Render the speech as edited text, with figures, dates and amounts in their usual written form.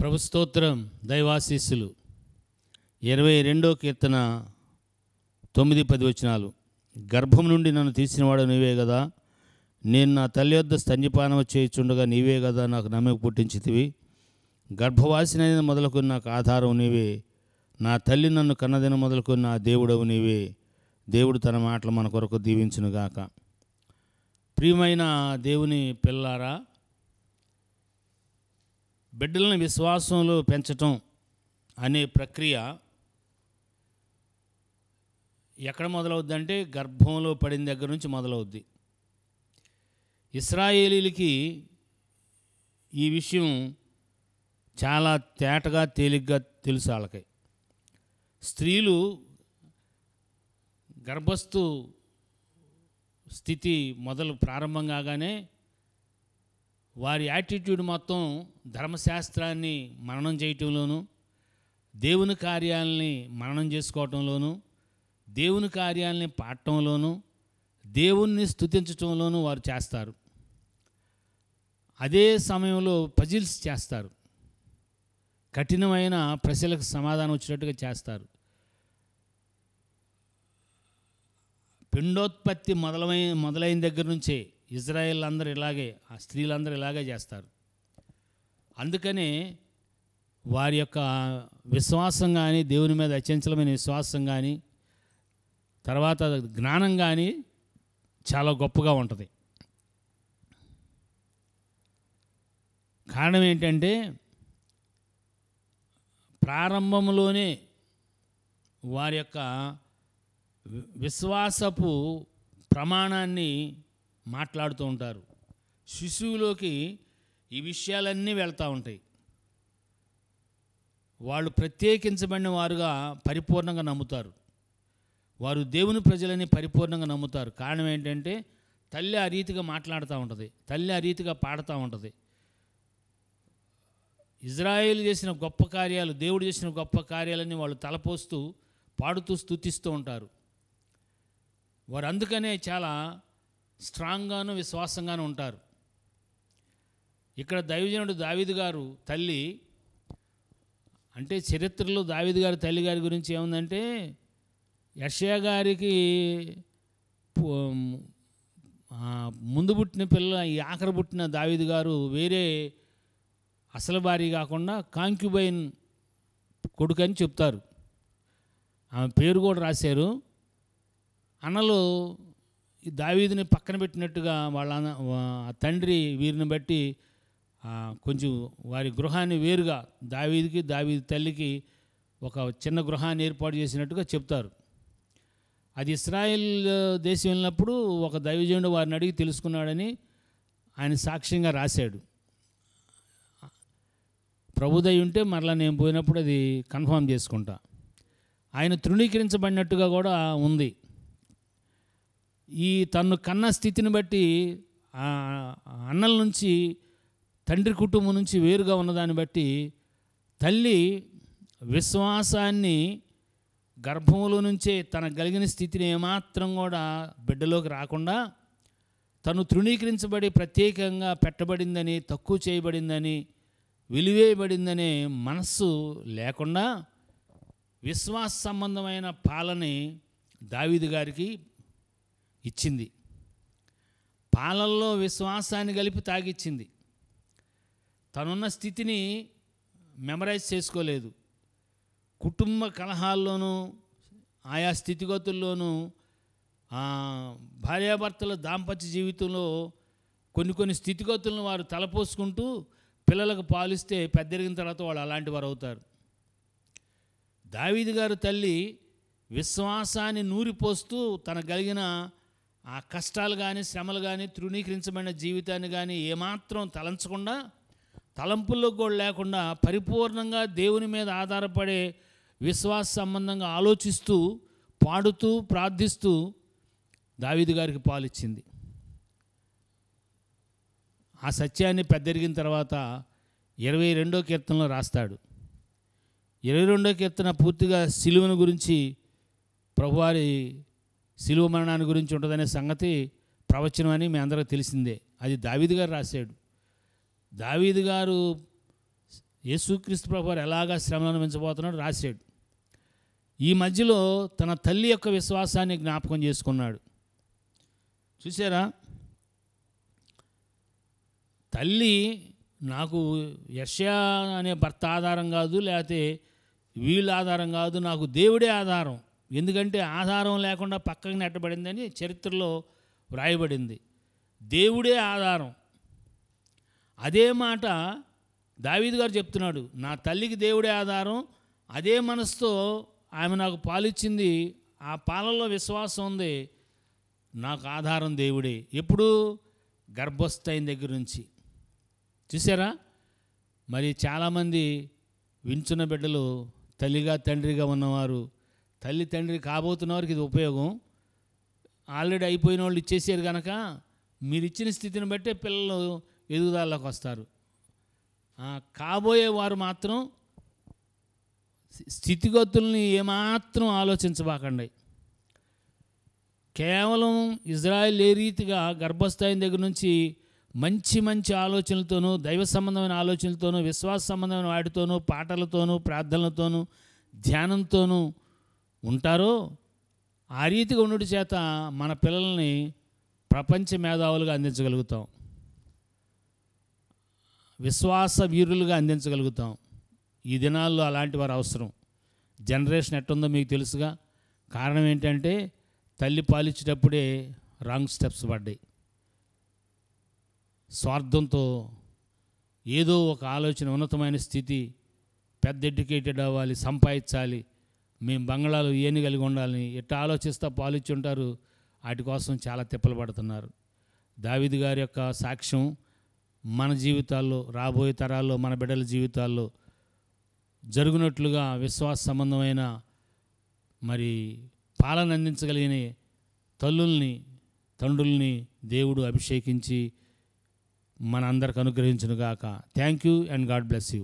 ప్రభు స్తోత్రం. దైవాశీస్సులు. 22వ కీర్తన 9-10 వచనాలు. గర్భం నుండి నన్ను తీసినవాడు నీవే కదా, నేను నా తల్లి వద్ద స్తన్యపానం చేయుచుండగా నీవే కదా నాకు నమ్మక పుట్టించితివి. గర్భవాసినైన మొదలుకొని నాకు ఆధారం నీవే, నా తల్లి నన్ను కన్నదిన మొదలుకొని నా దేవుడవు నీవే. దేవుడు తన మాటలు మన కొరకు దీవించునుగాక. ప్రియమైన దేవుని పిల్లారా, బిడ్డలను విశ్వాసంలో పెంచటం అనే ప్రక్రియ ఎక్కడ మొదలవుద్దంటే గర్భంలో పడిన దగ్గర నుంచి మొదలవుద్ది. ఇశ్రాయేలీలకి ఈ విషయం చాలా తేటగా తేలిగ్గా తెలుసు. వాళ్ళకి స్త్రీలు గర్భస్థు స్థితి ప్రారంభం కాగానే వారి యాటిట్యూడ్ మొత్తం ధర్మశాస్త్రాన్ని మననం చేయటంలోనూ, దేవుని కార్యాలని మననం చేసుకోవటంలోనూ, దేవుని కార్యాలని పాడటంలోనూ, దేవుణ్ణి స్తుతించటంలోనూ వారు చేస్తారు. అదే సమయంలో పజిల్స్ చేస్తారు, కఠినమైన ప్రశ్నలకు సమాధానం వచ్చినట్టుగా చేస్తారు. పిండోత్పత్తి మొదలైన దగ్గర నుంచే ఇజ్రాయేల్ అందరూ ఇలాగే, ఆ స్త్రీలందరూ ఇలాగే చేస్తారు. అందుకనే వారి యొక్క విశ్వాసం కానీ, దేవుని మీద అచంచలమైన విశ్వాసం కానీ, తర్వాత జ్ఞానం కానీ చాలా గొప్పగా ఉంటుంది. కారణం ఏంటంటే ప్రారంభంలోనే వారి యొక్క విశ్వాసపు ప్రమాణాన్ని మాట్లాడుతూ ఉంటారు. శిశువులోకి ఈ విషయాలన్నీ వెళ్తూ ఉంటాయి. వాళ్ళు ప్రత్యేకించబడిన వారుగా పరిపూర్ణంగా నమ్ముతారు. వారు దేవుని ప్రజలని పరిపూర్ణంగా నమ్ముతారు. కారణం ఏంటంటే తల్లి ఆ రీతిగా మాట్లాడుతూ ఉంటుంది, తల్లి ఆ రీతిగా పాడుతూ ఉంటుంది. ఇజ్రాయేల్ చేసిన గొప్ప కార్యాలు, దేవుడు చేసిన గొప్ప కార్యాలన్నీ వాళ్ళు తలపోస్తూ పాడుతూ స్తుతిస్తూ ఉంటారు. వారు అందుకనే చాలా స్ట్రాంగ్గాను విశ్వాసంగాను ఉంటారు. ఇక్కడ దైవజనుడు దావీదు గారు తల్లి అంటే, చరిత్రలో దావీదు గారి తల్లి గారి గురించి ఏముందంటే, యెషయా గారికి ముందు పుట్టిన పిల్ల, ఈ ఆఖరి పుట్టిన దావీదు గారు వేరే అసలు భార్య కాకుండా కాంక్యుబైన్ కొడుకు అని చెప్తారు. ఆమె పేరు కూడా రాశారు. అన్నలు ఈ దావీదుని పక్కన పెట్టినట్టుగా వాళ్ళ తండ్రి వీరిని బట్టి కొంచెం వారి గృహాన్ని వేరుగా దావీదుకి, దావీదు తల్లికి ఒక చిన్న గృహాన్ని ఏర్పాటు చేసినట్టుగా చెప్తారు. అది ఇశ్రాయేల్ దేశం వెళ్ళినప్పుడు ఒక దైవజనుడు వారిని అడిగి తెలుసుకున్నాడని ఆయన సాక్ష్యంగా రాశాడు. ప్రభుదై ఉంటే మరలా నేను పోయినప్పుడు అది కన్ఫర్మ్ చేసుకుంటా. ఆయన తృణీకరించబడినట్టుగా కూడా ఉంది. ఈ తను కన్న స్థితిని బట్టి అన్నల నుంచి, తండ్రి కుటుంబం నుంచి వేరుగా ఉన్నదాన్ని బట్టి తల్లి విశ్వాసాన్ని గర్భంలో నుంచే తన కలిగిన స్థితిని ఏమాత్రం కూడా బిడ్డలోకి రాకుండా, తను తృణీకరించబడి ప్రత్యేకంగా పెట్టబడిందని, తక్కువ చేయబడిందని, వెలివేయబడిందనే మనస్సు లేకుండా విశ్వాస సంబంధమైన పాలని దావీదు గారికి ఇచ్చింది. పాలల్లో విశ్వాసాన్ని కలిపి తాగిచ్చింది. తనున్న స్థితిని మెమరైజ్ చేసుకోలేదు. కుటుంబ కలహాల్లోనూ, ఆయా స్థితిగతుల్లోనూ, భార్యాభర్తల దాంపత్య జీవితంలో కొన్ని స్థితిగతులను వారు తలపోసుకుంటూ పిల్లలకు పాలిస్తే పెద్దరిగిన తర్వాత వాళ్ళు అలాంటి వారు అవుతారు. దావీదు గారు తల్లి విశ్వాసాన్ని నూరిపోస్తూ తన కలిగిన ఆ కష్టాలు కానీ, శ్రమలు కానీ, తృణీకరించబడిన జీవితాన్ని కానీ ఏమాత్రం తలంచకుండా, తలంపుల్లో కూడా లేకుండా పరిపూర్ణంగా దేవుని మీద ఆధారపడే విశ్వాస సంబంధంగా ఆలోచిస్తూ, పాడుతూ, ప్రార్థిస్తూ దావీదు గారికి పాలిచ్చింది. ఆ సత్యాన్ని పెద్దరిగిన తర్వాత 22వ కీర్తనలో రాస్తాడు. 22వ కీర్తన పూర్తిగా సిలువను గురించి, ప్రభువారి సిలువ మరణాన్ని గురించి ఉంటుందనే సంగతి ప్రవచనం అని మీ అందరికీ తెలిసిందే. అది దావీదు గారు రాశాడు. దావీదు గారు యేసుక్రీస్తు ప్రభువారు ఎలాగా శ్రమను అనుభవించబోతున్నాడు రాశాడు. ఈ మధ్యలో తన తల్లి యొక్క విశ్వాసాన్ని జ్ఞాపకం చేసుకున్నాడు. చూసారా, తల్లి నాకు యెషయా అనే భర్త ఆధారం కాదు, లేకపోతే వీళ్ళ ఆధారం కాదు, నాకు దేవుడే ఆధారం. ఎందుకంటే ఆధారం లేకుండా పక్కకి నెట్టబడిందని చరిత్రలో వ్రాయబడింది. దేవుడే ఆధారం. అదే మాట దావీదు గారు చెప్తున్నాడు, నా తల్లికి దేవుడే ఆధారం, అదే మనసుతో ఆమె నాకు పాలిచ్చింది, ఆ పాలలో విశ్వాసం ఉంది, నాకు ఆధారం దేవుడే. ఎప్పుడు? గర్భస్థ అయిన దగ్గర నుంచి. చూసారా, మరి చాలామంది వించున్న బిడ్డలు తల్లిగా తండ్రిగా ఉన్నవారు, తల్లి తండ్రి కాబోతున్న వారికి ఇది ఉపయోగం. ఆల్రెడీ అయిపోయిన వాళ్ళు ఇచ్చేసారు కనుక మీరు ఇచ్చిన స్థితిని బట్టే పిల్లలు ఎదుగుదలలోకి వస్తారు. కాబోయేవారు మాత్రం స్థితిగతుల్ని ఏమాత్రం ఆలోచించబాకండి. కేవలం ఇజ్రాయెల్ ఏ రీతిగా గర్భస్థాయి దగ్గర నుంచి మంచి మంచి ఆలోచనలతోనూ, దైవ సంబంధమైన ఆలోచనలతోనూ, విశ్వాస సంబంధమైన వాటితోనూ, పాటలతోనూ, ప్రార్థనలతోనూ, ధ్యానంతోనూ ఉంటారో ఆ రీతిగా ఉండడం చేత మన పిల్లల్ని ప్రపంచ మేధావులుగా అందించగలుగుతాం, విశ్వాస వీరులుగా అందించగలుగుతాం. ఈ దినాల్లో అలాంటి వారు అవసరం. జనరేషన్ ఎట్టుందో మీకు తెలుసుగా. కారణం ఏంటంటే తల్లి పాలిచ్చేటప్పుడే రాంగ్ స్టెప్స్ పడ్డాయి. స్వార్థంతో ఏదో ఒక ఆలోచన, ఉన్నతమైన స్థితి, పెద్ద ఎడ్యుకేటెడ్ అవ్వాలి, సంపాదించాలి, మేము బంగ్లాలు ఏని కలిగి ఉండాలని ఎట్లా ఆలోచిస్తా పాలిచ్చి ఉంటారు. వాటి కోసం చాలా తిప్పలు పడుతున్నారు. దావీదు గారి యొక్క సాక్ష్యం మన జీవితాల్లో, రాబోయే తరాల్లో, మన బిడ్డల జీవితాల్లో జరుగునట్లుగా విశ్వాస సంబంధమైన మరి పాలన అందించగలిగిన తల్లుల్ని, తండ్రుల్ని దేవుడు అభిషేకించి మనందరికి అనుగ్రహించునుగాక. Thank you and God bless you.